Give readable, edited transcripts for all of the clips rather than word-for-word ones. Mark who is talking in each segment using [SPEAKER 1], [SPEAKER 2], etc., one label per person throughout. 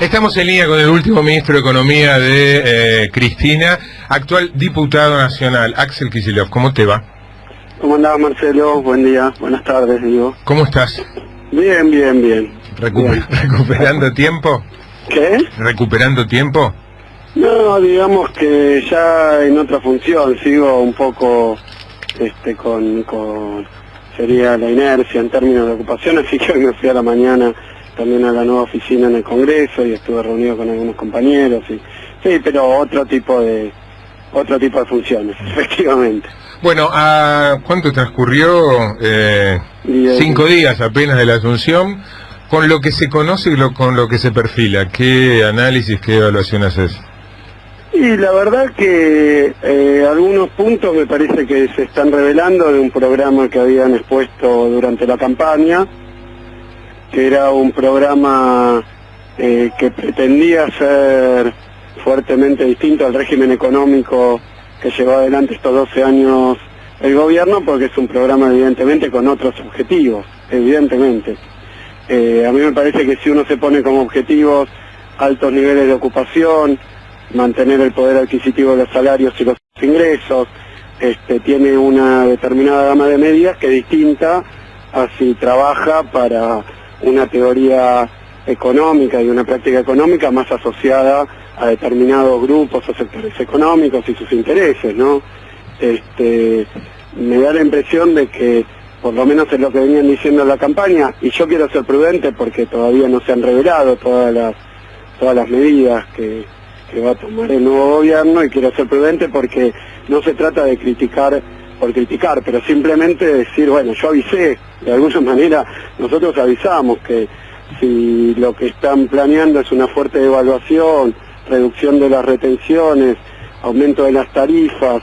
[SPEAKER 1] Estamos en línea con el último ministro de Economía de Cristina, actual diputado nacional, Axel Kicillof. ¿Cómo te va?
[SPEAKER 2] ¿Cómo andás, Marcelo? Buen día, buenas tardes, digo.
[SPEAKER 1] ¿Cómo estás?
[SPEAKER 2] Bien. Bien.
[SPEAKER 1] ¿Recuperando tiempo?
[SPEAKER 2] ¿Qué?
[SPEAKER 1] ¿Recuperando tiempo?
[SPEAKER 2] No, digamos que ya en otra función, sigo un poco con sería la inercia en términos de ocupación, así que hoy me fui a la mañana también a la nueva oficina en el Congreso y estuve reunido con algunos compañeros y sí, pero otro tipo de funciones, efectivamente.
[SPEAKER 1] Bueno, ¿cuánto transcurrió? 5 días apenas de la asunción. Con lo que se conoce y con lo que se perfila, ¿qué análisis, qué evaluación haces?
[SPEAKER 2] Y la verdad que algunos puntos me parece que se están revelando de un programa que habían expuesto durante la campaña, que era un programa que pretendía ser fuertemente distinto al régimen económico que llevó adelante estos 12 años el gobierno, porque es un programa evidentemente con otros objetivos, evidentemente. A mí me parece que si uno se pone como objetivos altos niveles de ocupación, mantener el poder adquisitivo de los salarios y los ingresos, tiene una determinada gama de medidas que es distinta a si trabaja para una teoría económica y una práctica económica más asociada a determinados grupos o sectores económicos y sus intereses, ¿no? Me da la impresión de que, por lo menos es lo que venían diciendo en la campaña, y yo quiero ser prudente porque todavía no se han revelado todas las medidas que va a tomar el nuevo gobierno, y quiero ser prudente porque no se trata de criticar por criticar, pero simplemente decir, bueno, yo avisé, de alguna manera nosotros avisamos que si lo que están planeando es una fuerte devaluación, reducción de las retenciones, aumento de las tarifas,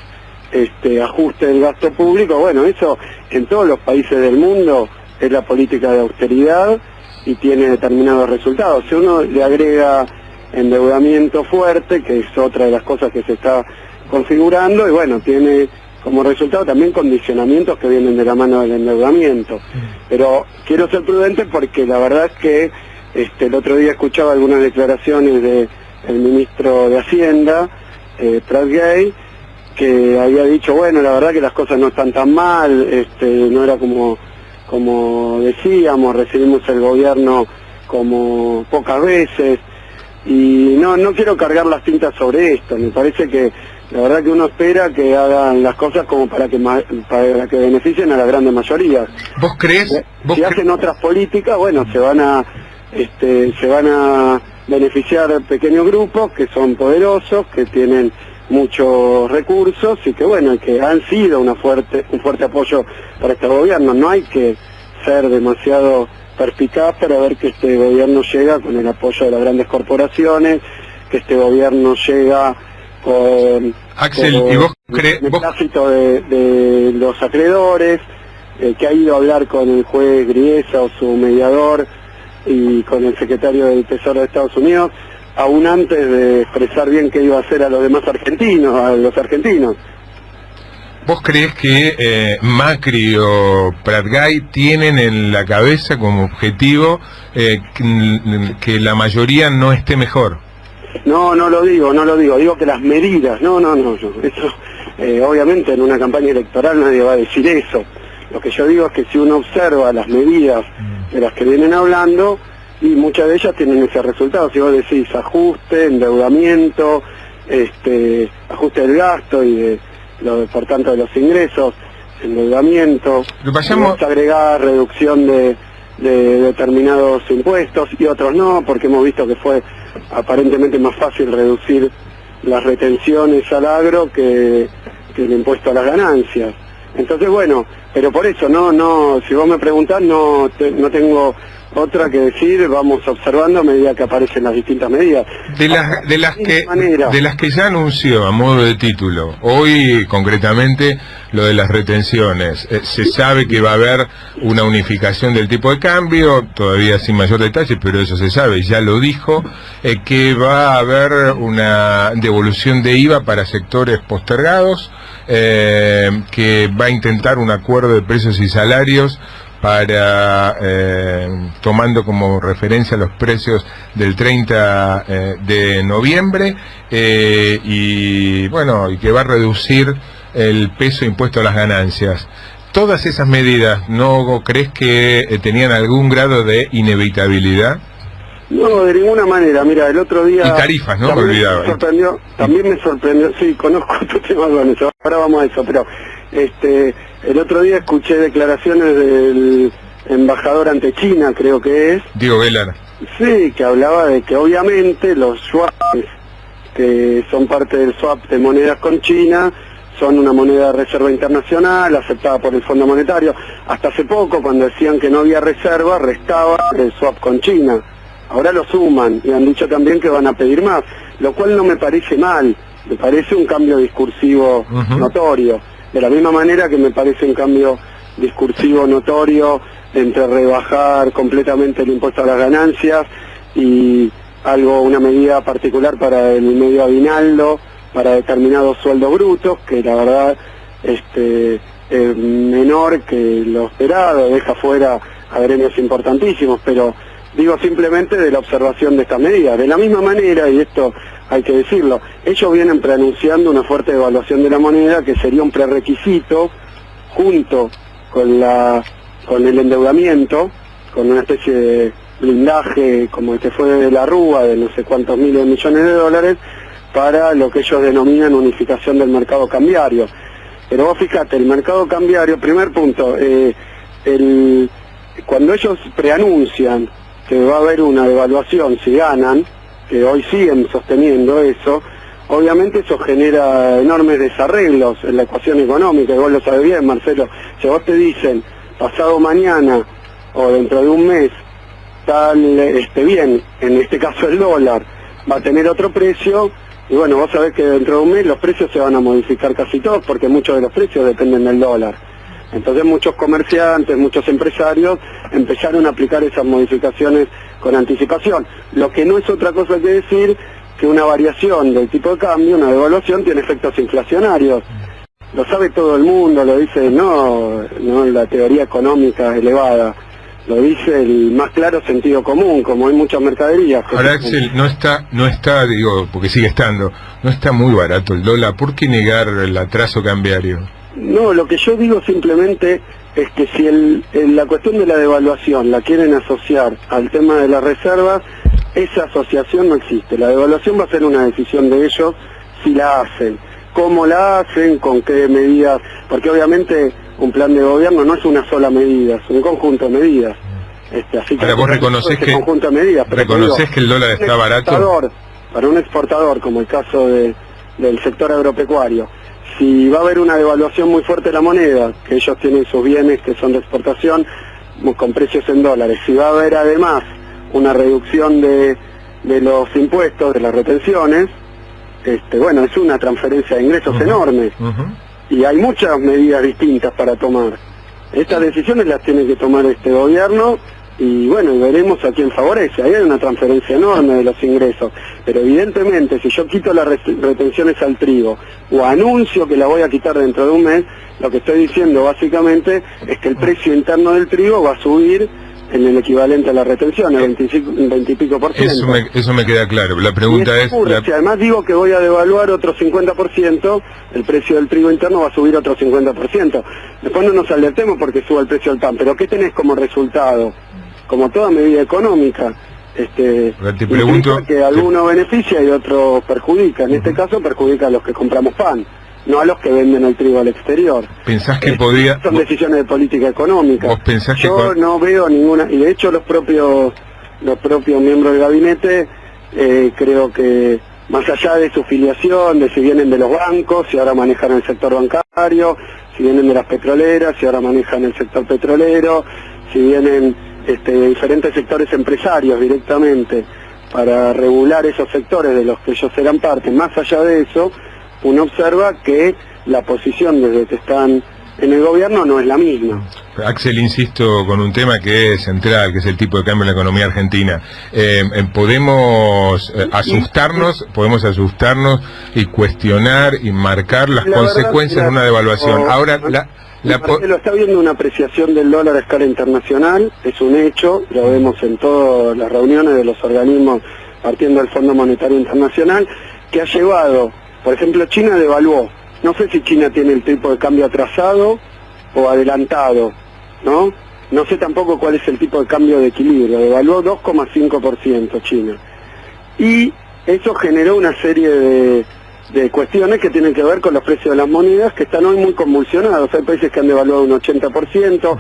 [SPEAKER 2] ajuste del gasto público, bueno, eso en todos los países del mundo es la política de austeridad y tiene determinados resultados. Si uno le agrega endeudamiento fuerte, que es otra de las cosas que se está configurando, y bueno, tiene como resultado también condicionamientos que vienen de la mano del endeudamiento. Pero quiero ser prudente porque la verdad es que el otro día escuchaba algunas declaraciones del ministro de Hacienda, Prat-Gay, que había dicho, bueno, la verdad que las cosas no están tan mal, no era como decíamos, recibimos el gobierno como pocas veces, y no quiero cargar las tintas sobre esto. Me parece que la verdad que uno espera que hagan las cosas como para que beneficien a la grande mayoría.
[SPEAKER 1] ¿Vos crees?
[SPEAKER 2] Si hacen otras políticas, bueno, se van a beneficiar pequeños grupos que son poderosos, que tienen muchos recursos y que bueno, que han sido un fuerte apoyo para este gobierno. No hay que ser demasiado perspicaz para ver que este gobierno llega con el apoyo de las grandes corporaciones, que este gobierno llega con
[SPEAKER 1] Axel, ¿y vos crees?
[SPEAKER 2] El tránsito de los acreedores, que ha ido a hablar con el juez Griesa o su mediador y con el secretario del Tesoro de Estados Unidos, aún antes de expresar bien qué iba a hacer a los demás argentinos.
[SPEAKER 1] ¿Vos crees que Macri o Prat-Gay tienen en la cabeza como objetivo que la mayoría no esté mejor?
[SPEAKER 2] No lo digo que las medidas, no, eso, obviamente en una campaña electoral nadie va a decir eso. Lo que yo digo es que si uno observa las medidas de las que vienen hablando, y muchas de ellas tienen ese resultado, si vos decís ajuste, endeudamiento, ajuste del gasto y por tanto de los ingresos, endeudamiento, agregar reducción de determinados impuestos y otros no, porque hemos visto que fue aparentemente más fácil reducir las retenciones al agro que el impuesto a las ganancias. Entonces bueno, pero por eso si vos me preguntás no tengo otra que decir, vamos observando a medida que aparecen las distintas medidas.
[SPEAKER 1] De las que ya anunció a modo de título, hoy concretamente lo de las retenciones, se sabe que va a haber una unificación del tipo de cambio, todavía sin mayor detalle, pero eso se sabe, ya lo dijo, que va a haber una devolución de IVA para sectores postergados, que va a intentar un acuerdo de precios y salarios para tomando como referencia los precios del 30 de noviembre, y bueno, y que va a reducir el peso impuesto a las ganancias. Todas esas medidas, ¿no crees que tenían algún grado de inevitabilidad?
[SPEAKER 2] No, de ninguna manera. Mira, el otro día...
[SPEAKER 1] Y tarifas, ¿no? Me olvidaba.
[SPEAKER 2] También me sorprendió, sí, conozco tu tema con eso, ahora vamos a eso, pero el otro día escuché declaraciones del embajador ante China, creo que es.
[SPEAKER 1] Diego Velar.
[SPEAKER 2] Sí, que hablaba de que obviamente los swaps, que son parte del swap de monedas con China, son una moneda de reserva internacional, aceptada por el Fondo Monetario. Hasta hace poco, cuando decían que no había reserva, restaba el swap con China. Ahora lo suman, y han dicho también que van a pedir más, lo cual no me parece mal, me parece un cambio discursivo notorio. De la misma manera que me parece un cambio discursivo notorio entre rebajar completamente el impuesto a las ganancias y una medida particular para el medio aguinaldo, para determinados sueldos brutos, que la verdad es menor que lo esperado, deja fuera a gremios importantísimos, pero digo simplemente de la observación de estas medidas. De la misma manera, y esto hay que decirlo, ellos vienen preanunciando una fuerte devaluación de la moneda, que sería un prerequisito, junto con el endeudamiento, con una especie de blindaje como el que fue de la Rúa, de no sé cuántos miles de millones de dólares, para lo que ellos denominan unificación del mercado cambiario. Pero vos fíjate, el mercado cambiario, primer punto, cuando ellos preanuncian que va a haber una devaluación si ganan, que hoy siguen sosteniendo eso, obviamente eso genera enormes desarreglos en la ecuación económica, y vos lo sabés bien, Marcelo. Si vos te dicen, pasado mañana o dentro de un mes, bien, en este caso el dólar va a tener otro precio, y bueno, vos sabés que dentro de un mes los precios se van a modificar casi todos, porque muchos de los precios dependen del dólar. Entonces muchos comerciantes, muchos empresarios empezaron a aplicar esas modificaciones con anticipación. Lo que no es otra cosa que decir que una variación del tipo de cambio, una devaluación, tiene efectos inflacionarios. Lo sabe todo el mundo, lo dice no la teoría económica elevada, lo dice el más claro sentido común, como hay muchas mercaderías.
[SPEAKER 1] Ahora, Axel, no está, digo, porque sigue estando, no está muy barato el dólar. ¿Por qué negar el atraso cambiario?
[SPEAKER 2] No, lo que yo digo simplemente es que si la cuestión de la devaluación la quieren asociar al tema de las reservas, esa asociación no existe. La devaluación va a ser una decisión de ellos si la hacen, cómo la hacen, con qué medidas, porque obviamente un plan de gobierno no es una sola medida, es un conjunto de medidas. Así que
[SPEAKER 1] ahora, vos reconoces que el dólar está barato.
[SPEAKER 2] Para un exportador, como el caso del sector agropecuario, si va a haber una devaluación muy fuerte de la moneda, que ellos tienen sus bienes que son de exportación con precios en dólares, si va a haber además una reducción de los impuestos, de las retenciones, bueno, es una transferencia de ingresos enorme. Y hay muchas medidas distintas para tomar. Estas decisiones las tiene que tomar este gobierno, y bueno, y veremos a quién favorece. Ahí hay una transferencia enorme de los ingresos, pero evidentemente si yo quito las retenciones al trigo o anuncio que la voy a quitar dentro de un mes, lo que estoy diciendo básicamente es que el precio interno del trigo va a subir en el equivalente a la retención, el 20 y pico por ciento.
[SPEAKER 1] Eso me queda claro. La pregunta es...
[SPEAKER 2] Si además digo que voy a devaluar otro 50%, el precio del trigo interno va a subir otro 50%. Después no nos alertemos porque suba el precio del pan, pero ¿qué tenés como resultado? Como toda medida económica,
[SPEAKER 1] te pregunto
[SPEAKER 2] que alguno beneficia y otro perjudica. En este caso perjudica a los que compramos pan, no a los que venden el trigo al exterior.
[SPEAKER 1] ¿Pensás que podría...?
[SPEAKER 2] Son decisiones de política económica.
[SPEAKER 1] ¿Vos pensás
[SPEAKER 2] Yo no veo ninguna, y de hecho los propios miembros del gabinete, creo que más allá de su filiación, de si vienen de los bancos, si ahora manejan el sector bancario, si vienen de las petroleras, si ahora manejan el sector petrolero, si vienen de diferentes sectores empresarios directamente para regular esos sectores de los que ellos eran parte. Más allá de eso, uno observa que la posición desde que están en el gobierno no es la misma.
[SPEAKER 1] Axel, insisto con un tema que es central, que es el tipo de cambio en la economía argentina. Podemos asustarnos y cuestionar y marcar las consecuencias de una devaluación. Ahora,
[SPEAKER 2] Marcelo, está habiendo una apreciación del dólar a escala internacional, es un hecho, lo vemos en todas las reuniones de los organismos partiendo del Fondo Monetario Internacional, que ha llevado, por ejemplo, China devaluó. No sé si China tiene el tipo de cambio atrasado o adelantado, ¿no? No sé tampoco cuál es el tipo de cambio de equilibrio. Devaluó 2,5% China. Y eso generó una serie de cuestiones que tienen que ver con los precios de las monedas, que están hoy muy convulsionados. Hay países que han devaluado un 80%,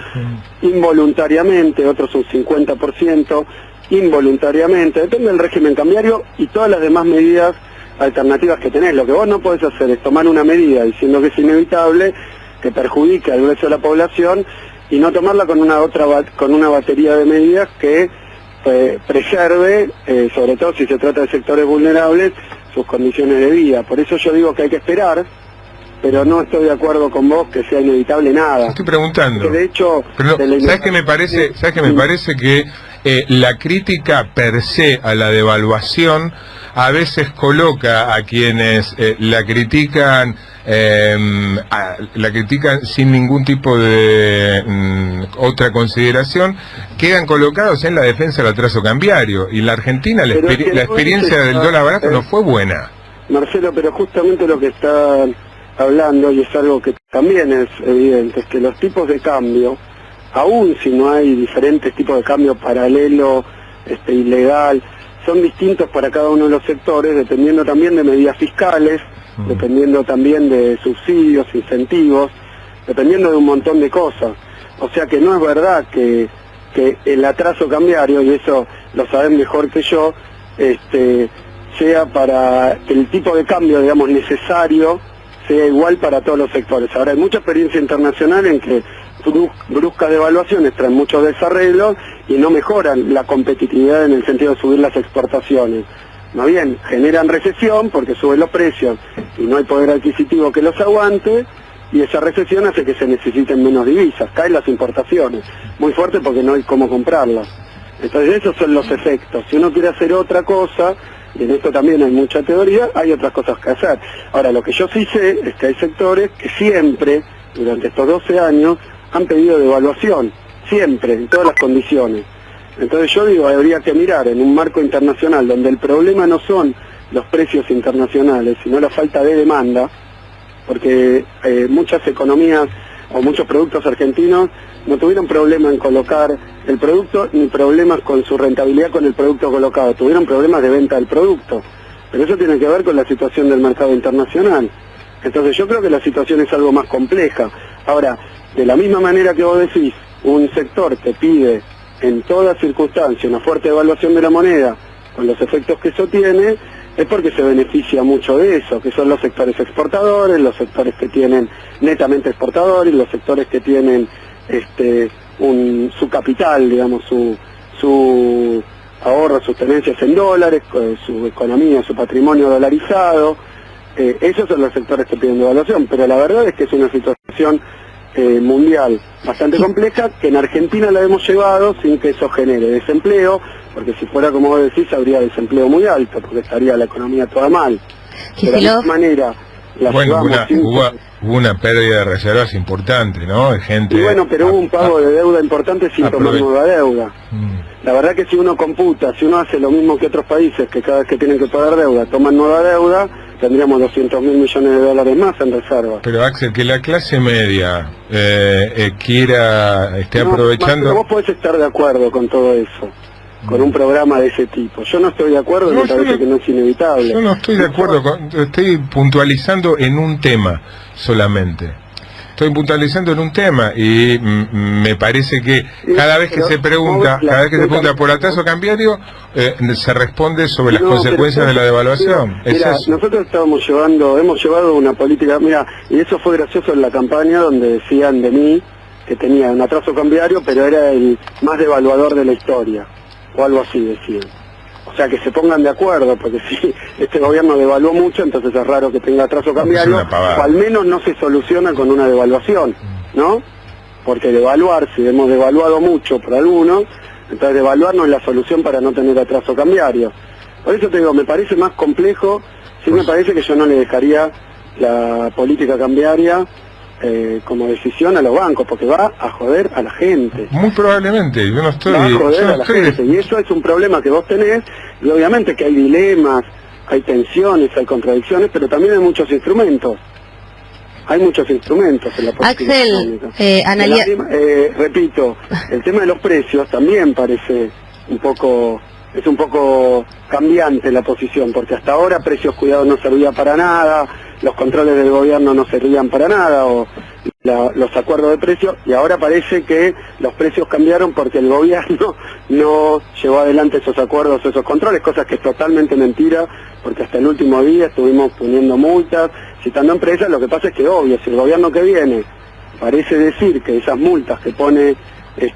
[SPEAKER 2] involuntariamente, otros un 50%, involuntariamente. Depende del régimen cambiario y todas las demás medidas alternativas que tenés. Lo que vos no podés hacer es tomar una medida diciendo que es inevitable, que perjudique al grueso de la población, y no tomarla con una batería de medidas que preserve, sobre todo si se trata de sectores vulnerables, sus condiciones de vida. Por eso yo digo que hay que esperar, pero no estoy de acuerdo con vos que sea inevitable nada.
[SPEAKER 1] Estoy preguntando.
[SPEAKER 2] Que de hecho,
[SPEAKER 1] ¿sabes qué me parece? ¿Sabes qué me parece? Que la crítica per se a la devaluación a veces coloca a quienes la critican sin ningún tipo de otra consideración, quedan colocados en la defensa del atraso cambiario, y en la Argentina la experiencia del dólar barato no fue buena.
[SPEAKER 2] Marcelo, pero justamente lo que están hablando, y es algo que también es evidente, es que los tipos de cambio, aún si no hay diferentes tipos de cambio paralelo, ilegal, son distintos para cada uno de los sectores, dependiendo también de medidas fiscales, dependiendo también de subsidios, incentivos, dependiendo de un montón de cosas. O sea que no es verdad que el atraso cambiario, y eso lo saben mejor que yo, sea para que el tipo de cambio, digamos, necesario sea igual para todos los sectores. Ahora, hay mucha experiencia internacional en que bruscas devaluaciones traen muchos desarreglos y no mejoran la competitividad en el sentido de subir las exportaciones. Más bien, generan recesión porque suben los precios y no hay poder adquisitivo que los aguante, y esa recesión hace que se necesiten menos divisas, caen las importaciones, muy fuerte porque no hay cómo comprarlas. Entonces esos son los efectos. Si uno quiere hacer otra cosa, y en esto también hay mucha teoría, hay otras cosas que hacer. Ahora, lo que yo sí sé es que hay sectores que siempre, durante estos 12 años, han pedido devaluación, siempre, en todas las condiciones. Entonces yo digo, habría que mirar en un marco internacional donde el problema no son los precios internacionales, sino la falta de demanda, porque muchas economías o muchos productos argentinos no tuvieron problema en colocar el producto, ni problemas con su rentabilidad con el producto colocado, tuvieron problemas de venta del producto. Pero eso tiene que ver con la situación del mercado internacional. Entonces yo creo que la situación es algo más compleja. Ahora, de la misma manera que vos decís, un sector te pide en toda circunstancia una fuerte devaluación de la moneda, con los efectos que eso tiene, es porque se beneficia mucho de eso, que son los sectores exportadores, los sectores que tienen netamente exportadores, los sectores que tienen su capital, digamos, su ahorro, sus tenencias en dólares, su economía, su patrimonio dolarizado. Esos son los sectores que piden devaluación, pero la verdad es que es una situación mundial bastante compleja, que en Argentina la hemos llevado sin que eso genere desempleo, porque si fuera como vos decís habría desempleo muy alto, porque estaría la economía toda mal. De la misma manera la
[SPEAKER 1] hubo una pérdida de reservas importante, ¿no? De gente.
[SPEAKER 2] Y bueno, pero hubo un pago de deuda importante sin tomar nueva deuda. La verdad que si uno computa, si uno hace lo mismo que otros países, que cada vez que tienen que pagar deuda toman nueva deuda, tendríamos 200.000 millones de dólares más en reserva.
[SPEAKER 1] Pero Axel, que la clase media esté aprovechando...
[SPEAKER 2] Pero vos podés estar de acuerdo con todo eso, con un programa de ese tipo. Yo no estoy de acuerdo, me parece que no es inevitable.
[SPEAKER 1] Yo no estoy de acuerdo, estoy puntualizando en un tema solamente. Estoy puntualizando en un tema y me parece que cada vez que se pregunta, por atraso cambiario, se responde sobre las consecuencias de la devaluación.
[SPEAKER 2] Mira, nosotros hemos llevado una política, mira, y eso fue gracioso en la campaña donde decían de mí que tenía un atraso cambiario, pero era el más devaluador de la historia, o algo así decían. O sea, que se pongan de acuerdo, porque si este gobierno devaluó mucho, entonces es raro que tenga atraso cambiario, o al menos no se soluciona con una devaluación. ¿no? Porque devaluar, si hemos devaluado mucho por algunos, entonces devaluar no es la solución para no tener atraso cambiario. Por eso te digo, me parece más complejo, sí me parece que yo no le dejaría la política cambiaria como decisión a los bancos, porque va a joder a la gente.
[SPEAKER 1] Muy probablemente, yo no estoy...
[SPEAKER 2] Va a joder a la gente, y eso es un problema que vos tenés, y obviamente que hay dilemas, hay tensiones, hay contradicciones, pero también hay muchos instrumentos. Hay muchos instrumentos en la política económica. Repito, el tema de los precios también parece un poco cambiante la posición, porque hasta ahora precios cuidados no servía para nada, los controles del gobierno no servían para nada, o los acuerdos de precios, y ahora parece que los precios cambiaron porque el gobierno no llevó adelante esos acuerdos, esos controles, cosas que es totalmente mentira, porque hasta el último día estuvimos poniendo multas, citando empresas. Lo que pasa es que, obvio, si el gobierno que viene parece decir que esas multas que pone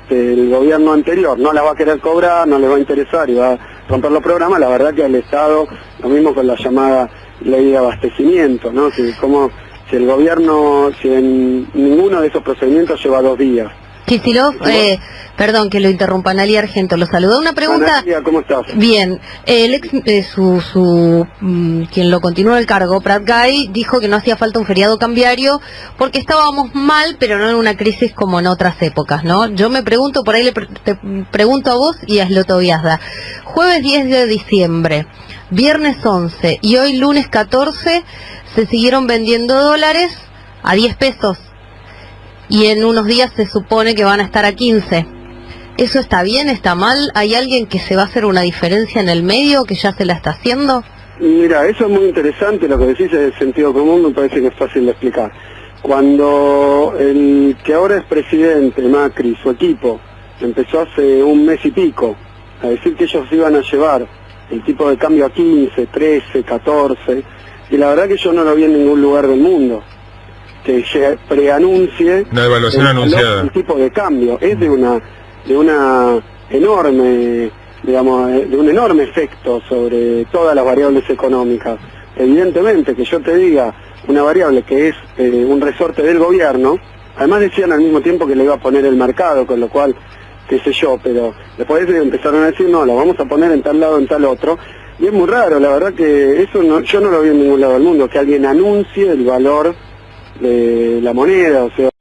[SPEAKER 2] el gobierno anterior no las va a querer cobrar, no les va a interesar y va a romper los programas, la verdad que al Estado, lo mismo con la llamada ley de abastecimiento, ¿no? Si el gobierno, si en ninguno de esos procedimientos lleva 2 días.
[SPEAKER 3] Kicillof, perdón que lo interrumpa, Analia Argento, lo saluda. Una pregunta.
[SPEAKER 2] Analia, ¿cómo estás?
[SPEAKER 3] Bien, quien lo continuó en el cargo, Prat Gai, dijo que no hacía falta un feriado cambiario porque estábamos mal, pero no en una crisis como en otras épocas, ¿no? Yo me pregunto, por ahí te pregunto a vos y a Sloto Viazda. Jueves 10 de diciembre, viernes 11 y hoy lunes 14 se siguieron vendiendo dólares a 10 pesos. Y en unos días se supone que van a estar a 15. ¿Eso está bien? ¿Está mal? ¿Hay alguien que se va a hacer una diferencia en el medio, que ya se la está haciendo?
[SPEAKER 2] Mira, eso es muy interesante, lo que decís es el sentido común, me parece que es fácil de explicar. Cuando el que ahora es presidente, Macri, su equipo, empezó hace un mes y pico a decir que ellos iban a llevar el tipo de cambio a 15, 13, 14, y la verdad que yo no lo vi en ningún lugar del mundo que se preanuncie
[SPEAKER 1] una evaluación anunciada,
[SPEAKER 2] el tipo de cambio. Es de una enorme, digamos, de un enorme efecto sobre todas las variables económicas. Evidentemente que yo te diga una variable que es un resorte del gobierno, además decían al mismo tiempo que le iba a poner el mercado, con lo cual, qué sé yo, pero después empezaron a decir, no, lo vamos a poner en tal lado, en tal otro, y es muy raro, la verdad que eso yo no lo vi en ningún lado del mundo, que alguien anuncie el valor de la moneda, o sea,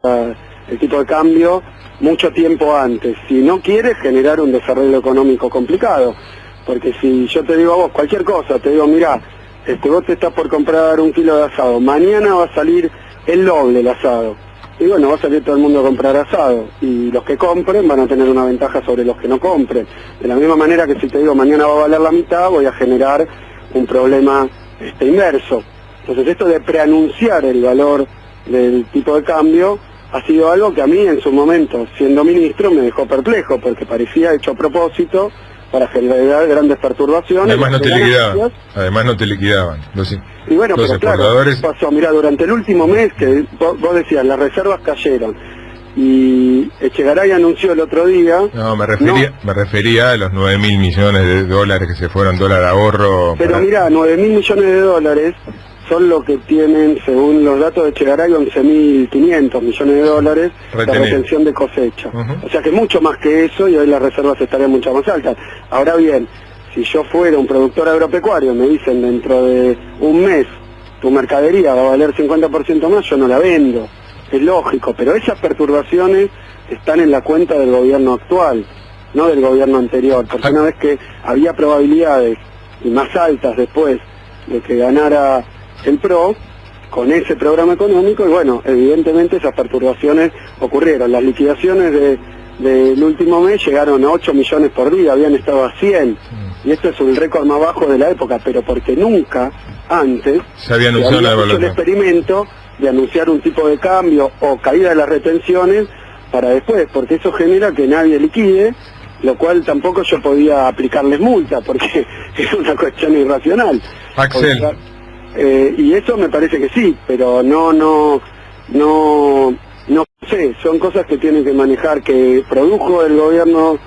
[SPEAKER 2] el tipo de cambio, mucho tiempo antes. Si no quiere generar un desarrollo económico complicado, porque si yo te digo a vos cualquier cosa, te digo, mirá, vos te estás por comprar 1 kilo de asado, mañana va a salir el doble el asado, y bueno, va a salir todo el mundo a comprar asado, y los que compren van a tener una ventaja sobre los que no compren. De la misma manera que si te digo mañana va a valer la mitad, voy a generar un problema inverso. Entonces esto de preanunciar el valor del tipo de cambio ha sido algo que a mí en su momento, siendo ministro, me dejó perplejo, porque parecía hecho a propósito para generar grandes perturbaciones.
[SPEAKER 1] Además no te liquidaban.
[SPEAKER 2] Y bueno, pero claro, ¿qué pasó? Mirá, durante el último mes, que vos decías, las reservas cayeron, y Echegaray anunció el otro día...
[SPEAKER 1] No, me refería a los 9.000 millones de dólares que se fueron dólar ahorro...
[SPEAKER 2] Pero mirá, 9.000 millones de dólares... son lo que tienen, según los datos de Echegaray, 11.500 millones de dólares de retención de cosecha. O sea que mucho más que eso, y hoy las reservas estarían mucho más altas. Ahora bien, si yo fuera un productor agropecuario, me dicen dentro de un mes tu mercadería va a valer 50% más, yo no la vendo. Es lógico, pero esas perturbaciones están en la cuenta del gobierno actual, no del gobierno anterior, porque una vez que había probabilidades, y más altas después, de que ganara el PRO, con ese programa económico, y bueno, evidentemente esas perturbaciones ocurrieron. Las liquidaciones del último mes llegaron a 8 millones por día, habían estado a 100, y esto es el récord más bajo de la época, pero porque nunca antes
[SPEAKER 1] se había anunciado
[SPEAKER 2] el experimento de anunciar un tipo de cambio o caída de las retenciones para después, porque eso genera que nadie liquide, lo cual tampoco yo podía aplicarles multa, porque es una cuestión irracional.
[SPEAKER 1] Axel.
[SPEAKER 2] Y eso me parece que sí, pero no sé, son cosas que tienen que manejar, que produjo el gobierno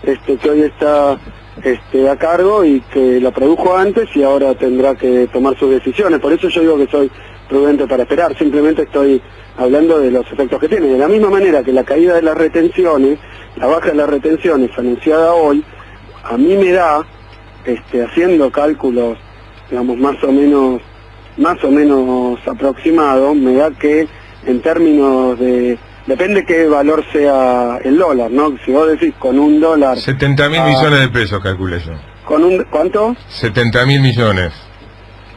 [SPEAKER 2] que hoy está a cargo, y que lo produjo antes y ahora tendrá que tomar sus decisiones. Por eso yo digo que soy prudente para esperar, simplemente estoy hablando de los efectos que tiene. De la misma manera que la caída de las retenciones, la baja de las retenciones anunciada hoy, a mí me da, haciendo cálculos, digamos, más o menos aproximados, me da que en términos de, depende qué valor sea el dólar, ¿no? Si vos decís con un dólar...
[SPEAKER 1] 70.000 millones de pesos, calculé yo.
[SPEAKER 2] ¿Con un, cuánto?
[SPEAKER 1] 70.000 millones.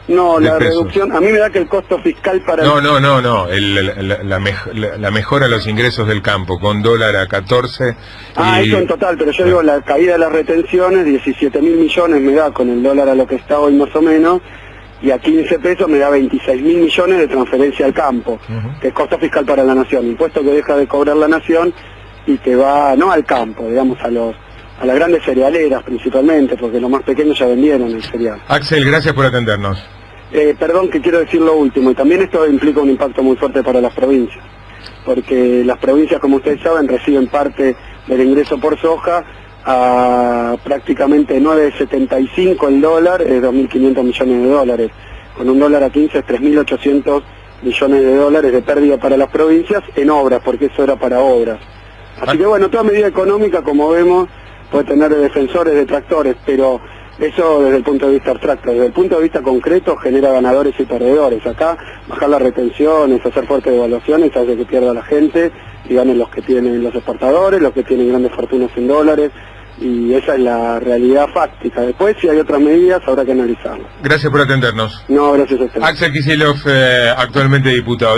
[SPEAKER 2] No, la
[SPEAKER 1] pesos.
[SPEAKER 2] reducción, a mí me da que el costo fiscal para...
[SPEAKER 1] No, la mejora de los ingresos del campo, con dólar a 14...
[SPEAKER 2] eso en total, pero yo digo, la caída de las retenciones, 17.000 millones me da con el dólar a lo que está hoy más o menos, y a 15 pesos me da 26.000 millones de transferencia al campo, que es costo fiscal para la nación, impuesto que deja de cobrar la nación y que va, no al campo, digamos, a las grandes cerealeras principalmente, porque los más pequeños ya vendieron el cereal.
[SPEAKER 1] Axel, gracias por atendernos.
[SPEAKER 2] Perdón, que quiero decir lo último, y también esto implica un impacto muy fuerte para las provincias, porque las provincias, como ustedes saben, reciben parte del ingreso por soja a prácticamente 9.75 el dólar, es 2.500 millones de dólares. Con un dólar a 15 es 3.800 millones de dólares de pérdida para las provincias en obras, porque eso era para obras. Así que bueno, toda medida económica, como vemos, puede tener defensores, detractores, pero eso desde el punto de vista abstracto. Desde el punto de vista concreto genera ganadores y perdedores. Acá bajar las retenciones, hacer fuertes devaluaciones hace que pierda la gente y ganen los que tienen los exportadores, los que tienen grandes fortunas en dólares, y esa es la realidad fáctica. Después, si hay otras medidas, habrá que analizarlas.
[SPEAKER 1] Gracias por atendernos.
[SPEAKER 2] No, gracias a usted.
[SPEAKER 1] Axel Kicillof, actualmente diputado.